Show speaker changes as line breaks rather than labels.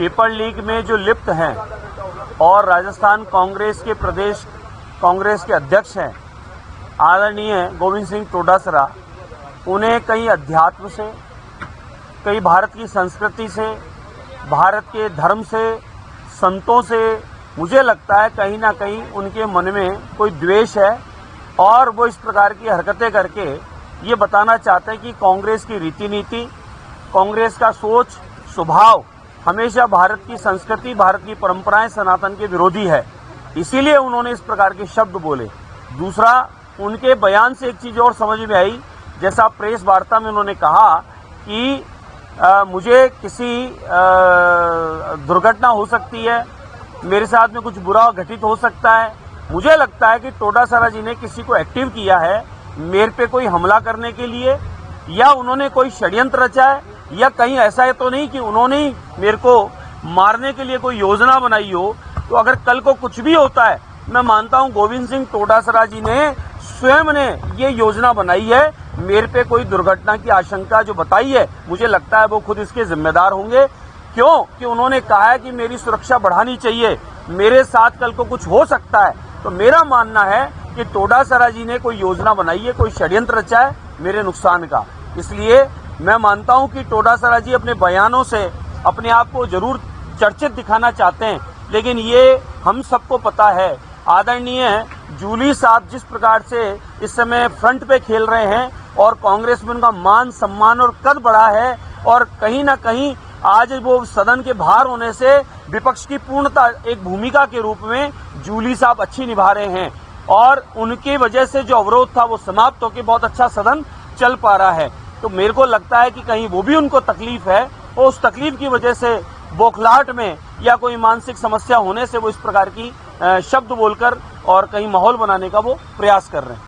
Paper leak में जो लिप्त हैं और राजस्थान कांग्रेस के प्रदेश कांग्रेस के अध्यक्ष हैं आदरणीय गोविंद सिंह डोटासरा, उन्हें कहीं अध्यात्म से, कहीं भारत की संस्कृति से, भारत के धर्म से, संतों से, मुझे लगता है कहीं ना कहीं उनके मन में कोई द्वेष है और वो इस प्रकार की हरकतें करके ये बताना चाहते हैं कि कांग्रेस की रीति नीति, कांग्रेस का सोच स्वभाव हमेशा भारत की संस्कृति, भारत की परंपराएं, सनातन के विरोधी है। इसीलिए उन्होंने इस प्रकार के शब्द बोले। दूसरा, उनके बयान से एक चीज और समझ में आई, जैसा प्रेस वार्ता में उन्होंने कहा कि मुझे किसी दुर्घटना हो सकती है, मेरे साथ में कुछ बुरा घटित हो सकता है। मुझे लगता है कि डोटासरा जी ने किसी को एक्टिव किया है मेरे पे कोई हमला करने के लिए, या उन्होंने कोई षड्यंत्र रचा है, या कहीं ऐसा है तो नहीं कि उन्होंने ही मेरे को मारने के लिए कोई योजना बनाई हो। तो अगर कल को कुछ भी होता है, मैं मानता हूं गोविंद सिंह डोटासरा जी ने स्वयं ने ये योजना बनाई है। मेरे पे कोई दुर्घटना की आशंका जो बताई है, मुझे लगता है वो खुद इसके जिम्मेदार होंगे। क्यों कि उन्होंने कहा है कि मेरी सुरक्षा बढ़ानी चाहिए, मेरे साथ कल को कुछ हो सकता है। तो मेरा मानना है कि डोटासरा जी ने कोई योजना बनाई है, कोई षड्यंत्र रचा है मेरे नुकसान का। इसलिए मैं मानता हूं कि डोटासरा जी अपने बयानों से अपने आप को जरूर चर्चित दिखाना चाहते हैं, लेकिन ये हम सबको पता है आदरणीय जूली साहब जिस प्रकार से इस समय फ्रंट पे खेल रहे हैं और कांग्रेस में उनका मान सम्मान और कद बढ़ा है, और कहीं ना कहीं आज वो सदन के बाहर होने से विपक्ष की पूर्णता एक भूमिका के रूप में जूली साहब अच्छी निभा रहे हैं, और उनकी वजह से जो अवरोध था वो समाप्त होकर बहुत अच्छा सदन चल पा रहा है। तो मेरे को लगता है कि कहीं वो भी उनको तकलीफ है, और उस तकलीफ की वजह से बौखलाहट में या कोई मानसिक समस्या होने से वो इस प्रकार की शब्द बोलकर और कहीं माहौल बनाने का वो प्रयास कर रहे हैं।